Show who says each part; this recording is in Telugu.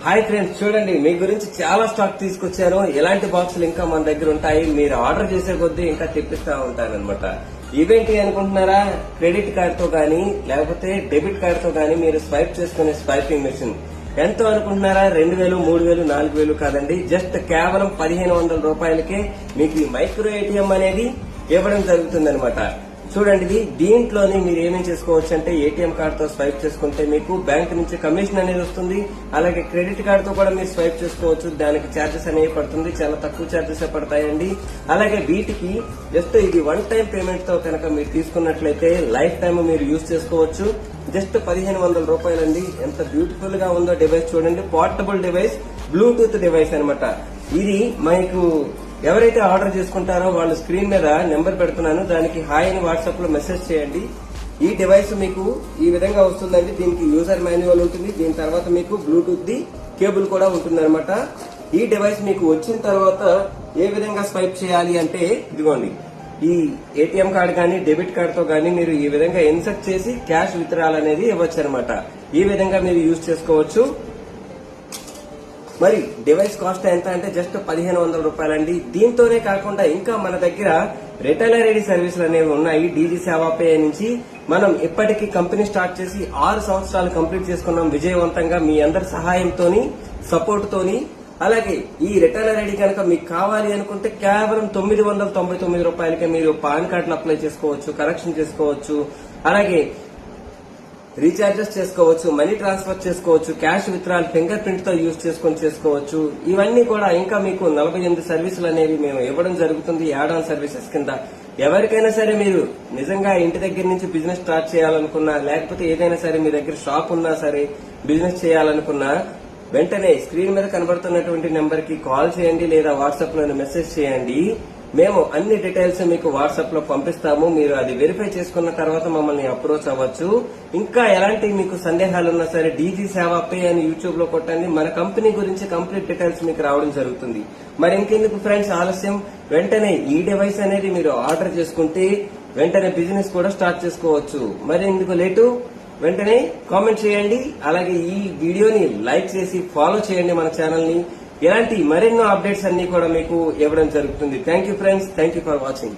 Speaker 1: హాయ్ ఫ్రెండ్స్, చూడండి మీ గురించి చాలా స్టాక్ తీసుకొచ్చాను. ఎలాంటి బాక్సులు ఇంకా మన దగ్గర ఉంటాయి. మీరు ఆర్డర్ చేసే కొద్దీ ఇంకా తెప్పిస్తా ఉంటానన్నమాట. ఇవేంటి అనుకుంటున్నారా? క్రెడిట్ కార్డ్ తో గానీ లేకపోతే డెబిట్ కార్డ్ తో గానీ మీరు స్వైప్ చేసుకునే స్వైపింగ్ మెషిన్ ఎంతో అనుకుంటున్నారా? 2000, 3000, 4000 కాదండి. జస్ట్ కేవలం 1500 రూపాయలకే మీకు ఈ మైక్రో ఏటీఎం అనేది ఇవ్వడం జరుగుతుందన్నమాట. చూడండి, దీంట్లోని మీరు ఏమేం చేసుకోవచ్చు అంటే ఏటీఎం కార్డ్ తో స్వైప్ చేసుకుంటే మీకు బ్యాంక్ నుంచి కమిషన్ అనేది వస్తుంది. అలాగే క్రెడిట్ కార్డ్ తో కూడా మీరు స్వైప్ చేసుకోవచ్చు. దానికి ఛార్జెస్ అనేవి పడుతుంది, చాలా తక్కువ ఛార్జెస్ పడతాయండి. అలాగే వీటికి జస్ట్ ఇది వన్ టైం పేమెంట్ తో కనుక మీరు తీసుకున్నట్లయితే లైఫ్ టైం మీరు యూజ్ చేసుకోవచ్చు. జస్ట్ 1500 రూపాయలండి. ఎంత బ్యూటిఫుల్ గా ఉందో డివైస్ చూడండి. పోర్టబుల్ డివైస్, బ్లూటూత్ డివైస్ అనమాట. ఇది మీకు ఎవరైతే ఆర్డర్ చేసుకుంటారో వాళ్ళు స్క్రీన్ మీద నెంబర్ పెడుతున్నాను, దానికి హాయ్ అని వాట్సాప్ లో మెసేజ్ చేయండి. ఈ డివైస్ మీకు ఈ విధంగా వస్తుందండి. దీనికి యూజర్ మాన్యువల్ ఉంటుంది. దీని తర్వాత మీకు బ్లూటూత్ ది కేబుల్ కూడా ఉంటుంది అనమాట. ఈ డివైస్ మీకు వచ్చిన తర్వాత ఏ విధంగా స్వైప్ చేయాలి అంటే ఇదిగోండి, ఈ ఏటీఎం కార్డ్ గానీ డెబిట్ కార్డ్ తో గానీ మీరు ఈ విధంగా ఇన్సర్ట్ చేసి క్యాష్ విత్డ్రాల్ అనేది ఇవ్వచ్చు అనమాట. ఈ విధంగా మీరు యూజ్ చేసుకోవచ్చు. మరి డివైస్ కాస్ట్ ఎంత అంటే జస్ట్ 1500 రూపాయలండి. దీంతోనే కాకుండా ఇంకా మన దగ్గర రిటైలర్ ఐడి సర్వీసులు అనేవి ఉన్నాయి. డీజీ సేవా పే నుంచి మనం ఇప్పటికీ కంపెనీ స్టార్ట్ చేసి 6 సంవత్సరాలు కంప్లీట్ చేసుకున్నాం విజయవంతంగా, మీ అందరి సహాయంతోని, సపోర్ట్ తోని. అలాగే ఈ రిటైలర్ ఐడి కనుక మీకు కావాలి అనుకుంటే కేవలం 999 రూపాయలకే మీరు పాన్ కార్డులు అప్లై చేసుకోవచ్చు, కరెక్షన్ చేసుకోవచ్చు, అలాగే రీఛార్జెస్ చేసుకోవచ్చు, మనీ ట్రాన్స్ఫర్ చేసుకోవచ్చు, క్యాష్ విత్డ్రాల్ ఫింగర్ ప్రింట్ తో యూజ్ చేసుకొని చేసుకోవచ్చు. ఇవన్నీ కూడా ఇంకా మీకు 48 సర్వీసులు అనేవి మేము ఇవ్వడం జరుగుతుంది యాడ్ ఆన్ సర్వీసెస్ కింద. ఎవరికైనా సరే మీరు నిజంగా ఇంటి దగ్గర నుంచి బిజినెస్ స్టార్ట్ చేయాలనుకున్నా, లేకపోతే ఏదైనా సరే మీ దగ్గర షాప్ ఉన్నా సరే బిజినెస్ చేయాలనుకున్నా వెంటనే స్క్రీన్ మీద కనబడుతున్నటువంటి నెంబర్ కి కాల్ చేయండి లేదా వాట్సాప్ లో మెసేజ్ చేయండి. మేము అన్ని డీటెయిల్స్ మీకు వాట్సాప్ లో పంపిస్తాము. మీరు అది వెరిఫై చేసుకున్న తర్వాత మమ్మల్ని అప్రోచ్ అవ్వచ్చు. ఇంకా ఎలాంటి మీకు సందేహాలున్నా సరే డీజీ సేవా పే అని యూట్యూబ్ లో కొట్టండి. మన కంపెనీ గురించి కంప్లీట్ డీటెయిల్స్ మీకు రావడం జరుగుతుంది. మరి ఇంకెందుకు ఫ్రెండ్స్ ఆలస్యం, వెంటనే ఈ డివైస్ అనేది మీరు ఆర్డర్ చేసుకుంటే వెంటనే బిజినెస్ కూడా స్టార్ట్ చేసుకోవచ్చు. మరి ఎందుకు లేటు, వెంటనే కామెంట్ చేయండి. అలాగే ఈ వీడియోని లైక్ చేసి ఫాలో చేయండి మన ఛానల్ ని. ఇలాంటి మరెన్నో అప్డేట్స్ అన్ని కూడా మీకు ఇవ్వడం జరుగుతుంది. Thank you friends, thank you for watching.